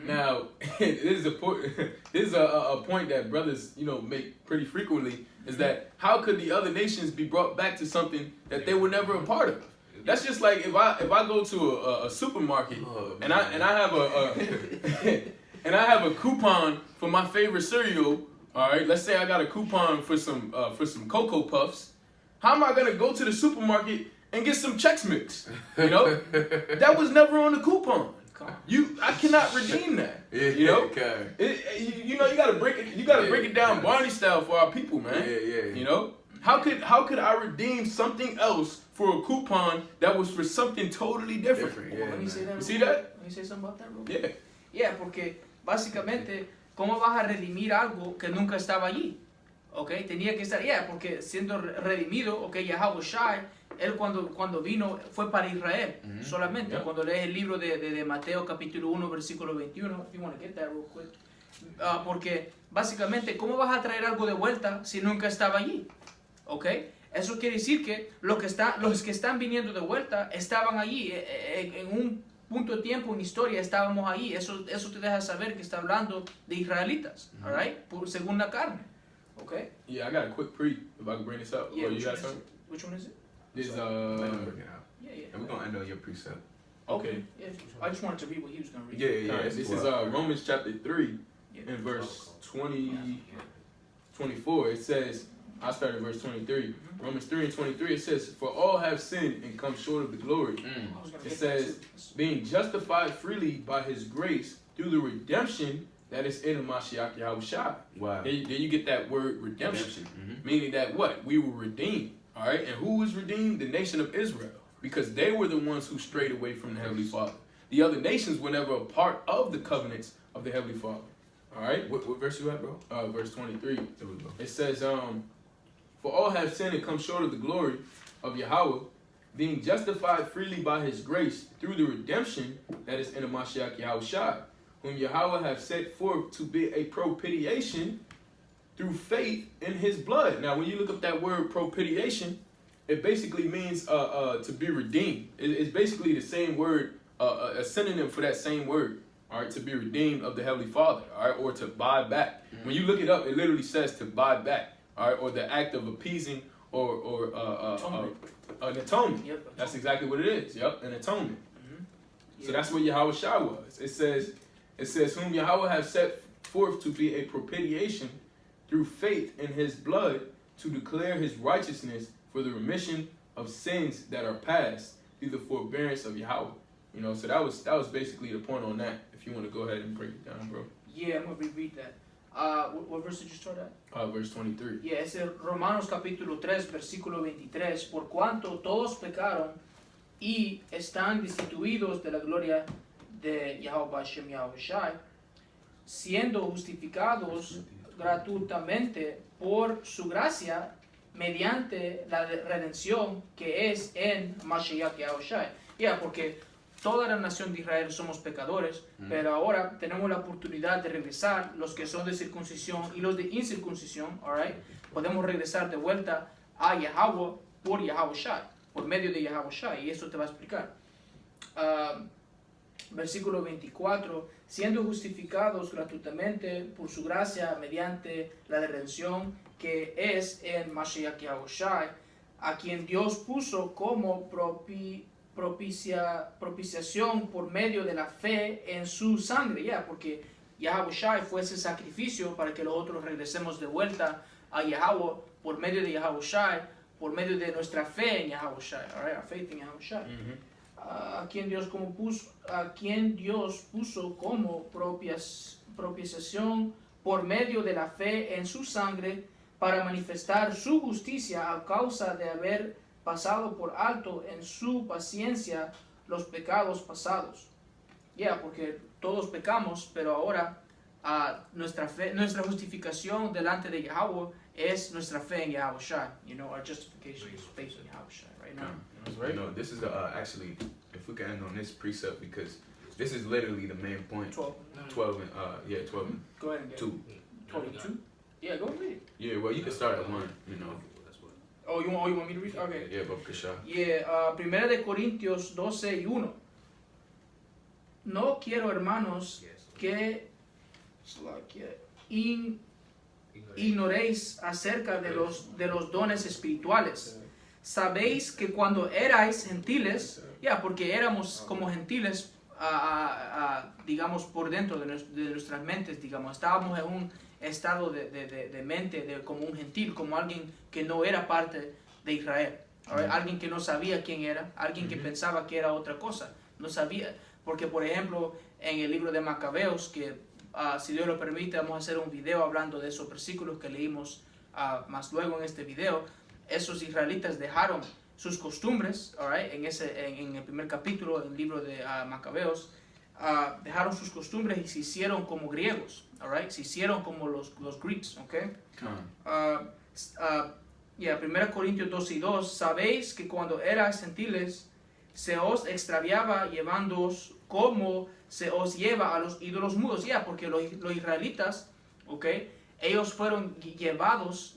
Now, this is a point that brothers, make pretty frequently, is that how could the other nations be brought back to something that they were never a part of? That's just like if I go to a supermarket and I have and I have a coupon for my favorite cereal. All right, let's say I got a coupon for some Cocoa Puffs. How am I gonna go to the supermarket and get some Chex Mix? That was never on the coupon. I cannot redeem that. You gotta break it. You gotta break it down Barney style for our people, man. How could I redeem something else for a coupon that was for something totally different? Let me say that. You see that? Let me say something about that, bro. Yeah. Yeah, porque básicamente, ¿cómo vas a redimir algo que nunca estaba allí? Okay, tenía que estar, porque siendo redimido, Yahushai, él cuando vino fue para Israel solamente. Yeah. Cuando lees el libro de Mateo capítulo 1 versículo 21, if you want to get that real quick, porque básicamente, ¿cómo vas a traer algo de vuelta si nunca estaba allí? Okay, Eso quiere decir que los que están viniendo de vuelta estaban allí en un punto de tiempo en historia, estábamos ahí. Eso te deja saber que está hablando de israelitas, all right? Según la carne, okay? Yeah, I got a quick pre if I can bring this up. Yeah, Or you got something? Which one is it? This Let him bring it out. Yeah. And we're gonna end on your precept. okay. Yeah, I just wanted to read what he was going to read. Yeah. This is Romans chapter 3 Yeah. in verse 24. It says, I start at verse 23. Romans 3 and 23, it says, for all have sinned and come short of the glory. I was gonna It get says, that too. being justified freely by his grace through the redemption that is in Mashiach Yahushua. Wow. There you get that word redemption. Meaning that what? We were redeemed. All right? And who was redeemed? The nation of Israel. Because they were the ones who strayed away from the Heavenly Father. The other nations were never a part of the covenants of the Heavenly Father. All right? What verse you at, bro? Verse 23. There we go. It says, for all have sinned and come short of the glory of Yahweh, being justified freely by his grace through the redemption that is in the Mashiach Yahushua, whom Yahweh have set forth to be a propitiation through faith in his blood. Now, when you look up that word propitiation, it basically means to be redeemed. It's basically the same word, a synonym for that same word. All right, to be redeemed of the Heavenly Father, all right, or to buy back. When you look it up, it literally says to buy back, all right, or the act of appeasing or an atonement. Yep. That's exactly what it is. Yep, an atonement. So Yeah. that's what Yahweh Shah was. It says, whom Yahweh have set forth to be a propitiation through faith in his blood to declare his righteousness for the remission of sins that are past through the forbearance of Yahweh. You know, so that was basically the point on that. If you want to go ahead and break it down, bro. Yeah, I'm going to reread that. What verse did you start at? Verse 23. Yeah, es Romanos capítulo 3, versículo 23. Por cuanto todos pecaron y están destituidos de la gloria de Yahweh Hashem Yahushai, siendo justificados gratuitamente por su gracia mediante la redención que es en Mashiach Yahushai. Yeah, porque toda la nación de Israel somos pecadores, pero ahora tenemos la oportunidad de regresar, los que son de circuncisión y los de incircuncisión, all right? Podemos regresar de vuelta a Yahweh por Yahushai, por medio de Yahushai, y eso te va a explicar. Versículo 24, siendo justificados gratuitamente por su gracia mediante la redención que es en Mashiach Yahushai, a quien Dios puso como propiciación por medio de la fe en su sangre, porque Yahushai fue ese sacrificio para que nosotros regresemos de vuelta a Yahweh por medio de Yahushai, por medio de nuestra fe en Yahushai, our faith in Yahushai. A quien Dios puso como propiciación por medio de la fe en su sangre para manifestar su justicia a causa de haber pasado por alto en su paciencia los pecados pasados. Porque todos pecamos, pero ahora nuestra justificación delante de Yahweh es nuestra fe en Yahushua. Our justification is based on Yahushua right now. That's right. You know, this is actually, if we can end on this precept, because this is literally the main point. 12. 12 and 12 and Go ahead and get 2. 12 and 2? Yeah, go read it. Yeah, well, you can start at 1, you know. Oh, you want me to read? Okay. Yeah, but Kasha. Yeah, Primera de Corintios 12 y 1. No quiero, hermanos, que ignoréis acerca de los dones espirituales. Sabéis que cuando erais gentiles, porque éramos como gentiles, digamos, por dentro de nuestras mentes, digamos, estábamos en un estado de mente como un gentil, como alguien que no era parte de Israel, alguien que no sabía quién era, alguien que pensaba que era otra cosa, no sabía, porque por ejemplo en el libro de Macabeos, que si Dios lo permite vamos a hacer un video hablando de esos versículos que leímos más luego en este video. Esos israelitas dejaron sus costumbres, en el primer capítulo del libro de Macabeos, dejaron sus costumbres y se hicieron como griegos, se hicieron como los Greeks, okay? 1 Corintios 12 y 2, sabéis que cuando erais gentiles se os extraviaba llevándoos como se os lleva a los ídolos mudos, porque los israelitas, ellos fueron llevados,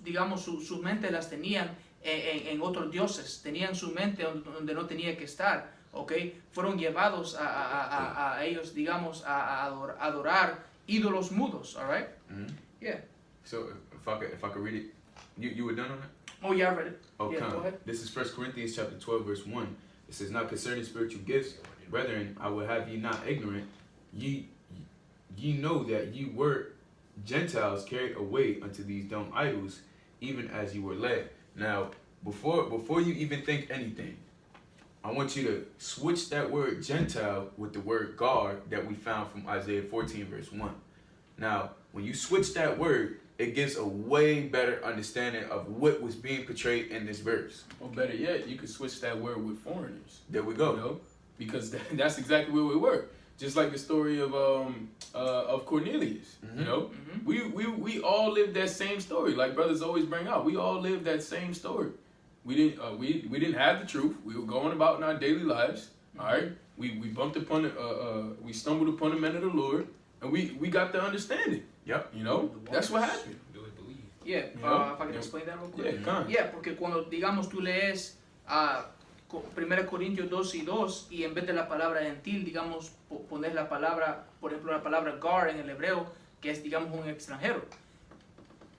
digamos, su mente las tenían en otros dioses, tenían su mente donde no tenía que estar, ¿ok? Fueron llevados a ellos, digamos, a adorar ídolos mudos, all right? Yeah. So if I could read it, you were done on that? Oh, yeah, I read it. Oh, Yeah, come. go ahead. This is 1 Corinthians chapter 12, verse 1. It says, "Now concerning spiritual gifts, brethren, I will have you not ignorant. Ye know that ye were Gentiles carried away unto these dumb idols, even as you were led." Now, before you even think anything, I want you to switch that word Gentile with the word God that we found from Isaiah 14, verse 1. Now, when you switch that word, it gives a way better understanding of what was being portrayed in this verse. Or better yet, you could switch that word with foreigners. There we go. You know, because that's exactly where we were. Just like the story of Cornelius. You know, we all lived that same story. Like brothers always bring out, we all lived that same story. We didn't have the truth. We were going about in our daily lives. All right, we bumped upon we stumbled upon the men of the Lord, and we got the understanding. Yep. You know, that's what happened. Yeah, You know? if I can explain that real quick. Yeah, come. Yeah, porque cuando, digamos, tú lees 1 Corintios 2:2 y en vez de la palabra gentil, digamos, pones la palabra, por ejemplo, la palabra gar en el hebreo, que es, digamos, un extranjero,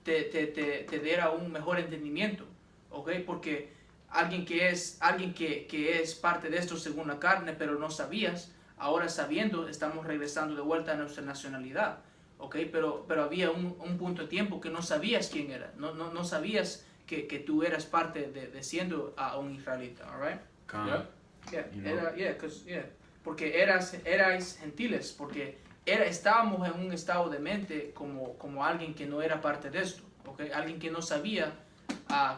te diera un mejor entendimiento, ¿ok? Porque alguien que es parte de esto según la carne, pero no sabías, ahora sabiendo, estamos regresando de vuelta a nuestra nacionalidad, ¿ok? Pero había un punto de tiempo que no sabías quién era, no sabías que tú eras parte de siendo un israelita, all right? Yeah. Porque erais gentiles, porque estábamos en un estado de mente como alguien que no era parte de esto, ¿ok? Alguien que no sabía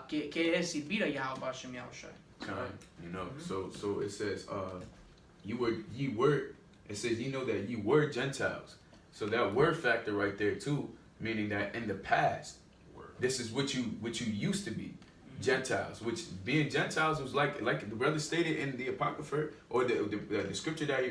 que es servir a Yahweh Hashem Yahushua. You know, so it says, it says, you know that ye were Gentiles. So that word factor right there too, meaning that in the past, this is what you used to be, Gentiles. Which being Gentiles was like the brother stated in the Apocrypha, or the scripture that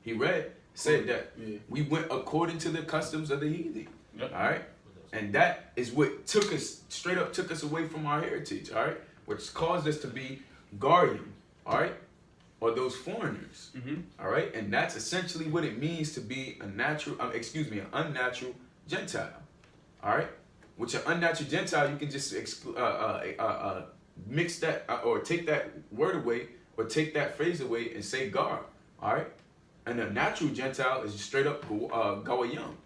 he read said that we went according to the customs of the heathen. Yep. All right, and that is what took us away from our heritage. All right, which caused us to be guardian. All right. Or those foreigners, all right, and that's essentially what it means to be an unnatural Gentile, all right. With an unnatural Gentile, you can just mix that or take that word away or take that phrase away and say God, all right. And a natural Gentile is just straight up Gawayim,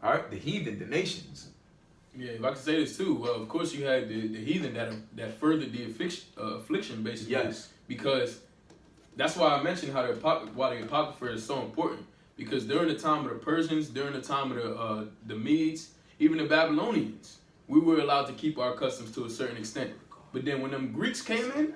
all right, the heathen, the nations. Yeah, if I could say this too, well, of course you had the heathen that furthered the affliction, basically. Yes. Because that's why I mentioned why the Apocrypha is so important. Because during the time of the Persians, during the time of the Medes, even the Babylonians, we were allowed to keep our customs to a certain extent. But then when them Greeks came in,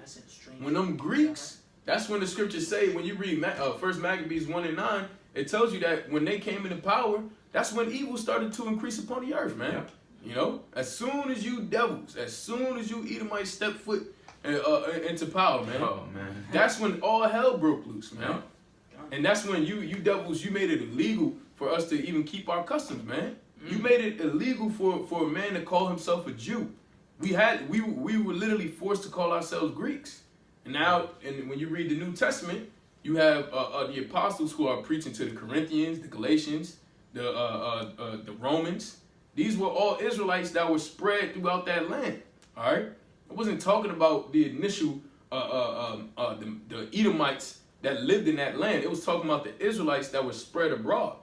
that's when the scriptures say, when you read 1 Maccabees 1:9, it tells you that when they came into power, that's when evil started to increase upon the earth, man. Yep. You know, as soon as you devils, as soon as you Edomites step foot into power, man. Oh, man. That's when all hell broke loose, man. And that's when you devils, you made it illegal for us to even keep our customs, man. You made it illegal for a man to call himself a Jew. We were literally forced to call ourselves Greeks. And now, and when you read the New Testament, you have the apostles who are preaching to the Corinthians, the Galatians, the Romans. These were all Israelites that were spread throughout that land. All right. I wasn't talking about the initial the Edomites that lived in that land. It was talking about the Israelites that were spread abroad.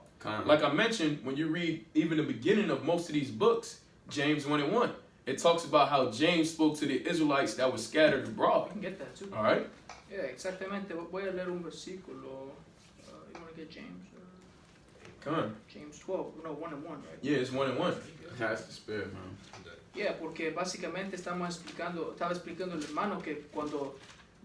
Like I mentioned, when you read even the beginning of most of these books, James 1:1, it talks about how James spoke to the Israelites that were scattered abroad. You can get that too. All right. Yeah, exactamente. Voy a leer un versículo. You want to get James? Come on. James 12. No, 1:1, right? Yeah, it's 1:1. That's the spirit, man. Yeah, porque básicamente estaba explicando el hermano que cuando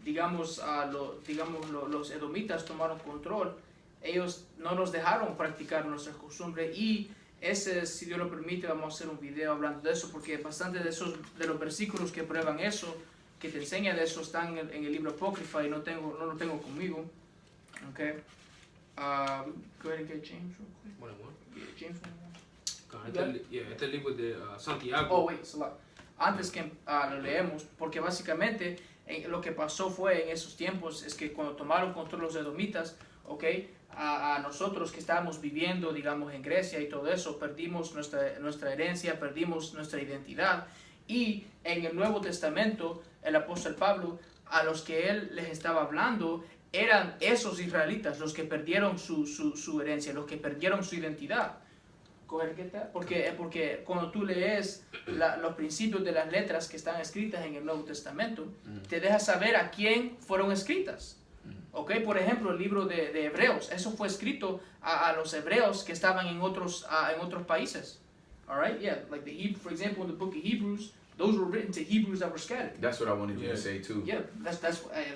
digamos los edomitas tomaron control, ellos no nos dejaron practicar nuestras costumbres y si Dios lo permite, vamos a hacer un video hablando de eso, porque bastante de los versículos que prueban eso, que te enseñan de eso, están en el libro Apócrifa y no lo tengo conmigo. Okay. Go ahead and get James real quick. 1:1. Yeah, James 1:1. Este libro de Santiago. Oh, wait, antes que lo leemos, porque básicamente lo que pasó fue en esos tiempos es que cuando tomaron control los edomitas, okay, a nosotros que estábamos viviendo, digamos, en Grecia y todo eso, perdimos nuestra herencia, perdimos nuestra identidad. Y en el Nuevo Testamento, el apóstol Pablo, a los que él les estaba hablando, eran esos israelitas los que perdieron su herencia, los que perdieron su identidad. Porque cuando tú lees los principios de las letras que están escritas en el Nuevo Testamento, te deja saber a quién fueron escritas. Okay, por ejemplo, el libro de Hebreos, eso fue escrito a los hebreos que estaban en otros países. All right, yeah, like for example, in the book of Hebrews, those were written to Hebrews that were scattered. That's what I wanted you to say too. Yeah, that's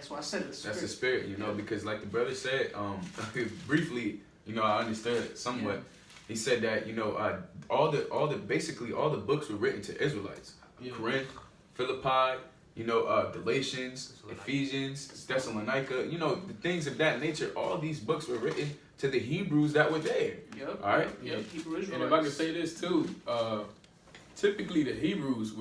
what I said. That's the spirit, you know, because like the brother said, briefly, you know, I understood somewhat. Yeah. He said that, you know, basically all the books were written to Israelites. Yeah. Corinth, Philippi, you know, Galatians, Ephesians, Thessalonica, you know, the things of that nature. All these books were written to the Hebrews that were there. Yep. All right. Yep. Hebrew Israelites. And if I can say this too, typically the Hebrews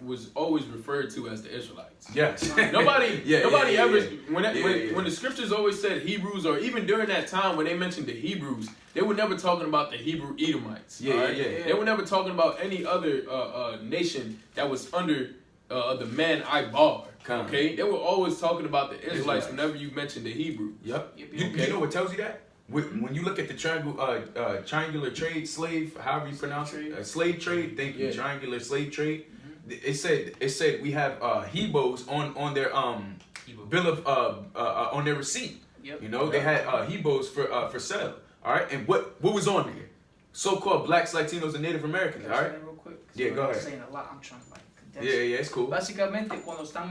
was always referred to as the Israelites. Yes. Nobody ever when the scriptures always said Hebrews, or even during that time when they mentioned the Hebrews, they were never talking about the Hebrew Edomites. They were never talking about any other nation that was under the man Ibar. Okay, they were always talking about the Israelites whenever you mentioned the Hebrew. Yep. You know what tells you that? When you look at the triangular trade, slave, however you pronounce it, slave trade. Thank you, triangular slave trade. It said we have Hebos on their bill of on their receipt. Yep. You know, they had Hebos for sale. All right, and what was on here? So-called blacks, Latinos, and Native Americans. All right. Real quick. Yeah, go ahead. I'm saying a lot. I'm trying to condense. Yeah, it's cool. Básicamente, cuando son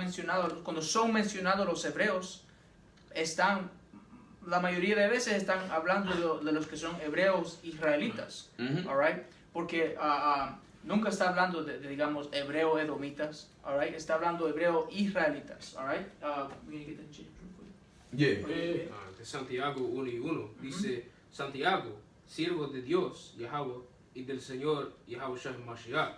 mencionados los hebreos, la mayoría de veces están hablando de los que son hebreos israelitas. All right, porque nunca está hablando de digamos, hebreo edomitas, all right? Está hablando hebreo israelitas, all right? De Santiago 1:1 dice, Santiago, siervo de Dios, Yahweh, y del Señor, Yahweh Shah Mashiach,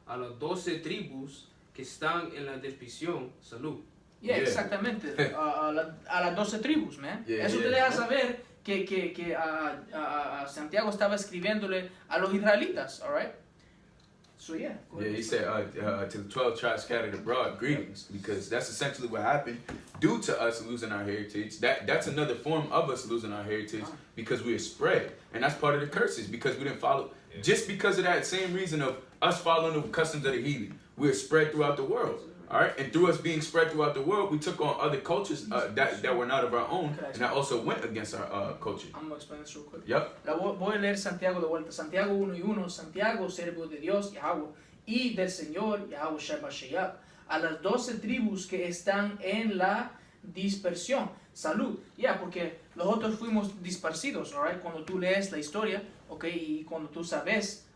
a las 12 tribus que están en la descripción, salud. Exactamente, a las 12 tribus, man. Eso te deja saber que Santiago estaba escribiéndole a los israelitas, all right? So he said to the 12 tribes scattered abroad, greetings, because that's essentially what happened due to us losing our heritage. That's another form of us losing our heritage because we are spread, and that's part of the curses because we didn't follow. Just because of that same reason of us following the customs of the heathen, we are spread throughout the world. All right, and through us being spread throughout the world, we took on other cultures that were not of our own, and that also went against our culture. I'm going to explain this real quick. Yep. Voy a leer Santiago de vuelta. Santiago 1:1. Santiago, siervo de Dios, Yahweh, y del Señor, Yahweh Shah Mashiach, a las 12 tribus que están en la dispersión. Salud. Porque nosotros fuimos dispersidos, all right? Cuando tú lees la historia, okay, y cuando tú sabes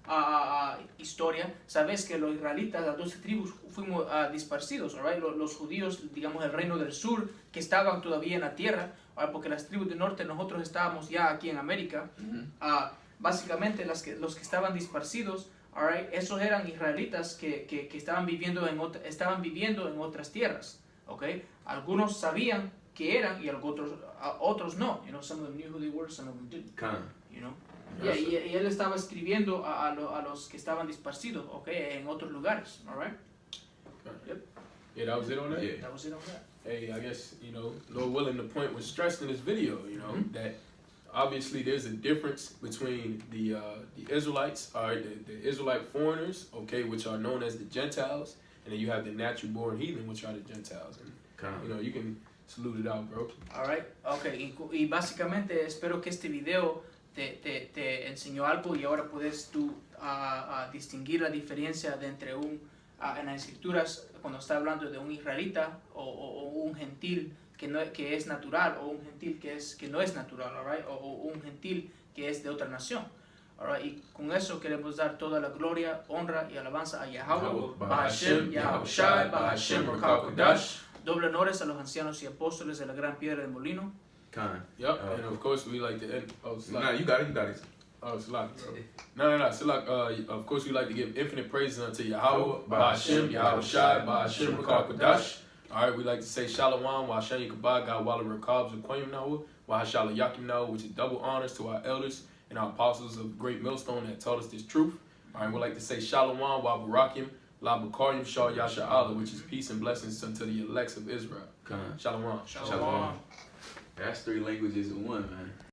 historia, sabes que los israelitas, las 12 tribus, fuimos dispersidos, right? Los judíos, digamos, el reino del sur, que estaban todavía en la tierra, right? Porque las tribus del norte, nosotros estábamos ya aquí en América, básicamente los que estaban dispersidos, right? Esos eran israelitas que estaban viviendo en otras tierras, okay? Algunos sabían que eran y otros no, you know, some of them knew who they were, some of them didn't, you know. Y él estaba escribiendo a los que estaban dispersidos, okay, en otros lugares, all right? Yep. Yeah, that was it on that? Yeah. That was it on that. Hey, I guess, you know, Lord willing, the point was stressed in this video, you know, that obviously there's a difference between the Israelites, the Israelite foreigners, okay, which are known as the Gentiles, and then you have the natural born heathen, which are the Gentiles. And, you know, you can salute it out, bro. All right, okay, y básicamente espero que este video te enseñó algo y ahora puedes tú distinguir la diferencia de entre en las escrituras cuando está hablando de un israelita o un gentil que es natural o un gentil que no es natural, all right? o un gentil que es de otra nación. All right? Y con eso queremos dar toda la gloria, honra y alabanza a Yahweh, Bahashem, Yahweh Shai, Bahashem, Rakal Kodash. Doble honores a los ancianos y apóstoles de la gran piedra del molino. Con. Yep, and of course we like to end. No, you got it. Oh, Salak. No. Salak, of course, we like to give infinite praises unto Yahweh, Ba'ashem, Yahweh Shai, Ba'ashem, Rakar Kodash. All right, we like to say Shalom, Wa'ashem Yikabah, God, Wala Rakabs, and Koyim Nahu, Wa'ashala Yakim Nahu, which is double honors to our elders and our apostles of great millstone that taught us this truth. All right, we like to say Shalom, Wa'barakim, La Bakarim, Shah Yasha Allah, which is peace and blessings unto the elects of Israel. Shalom. Shalom. That's 3 languages in one, man.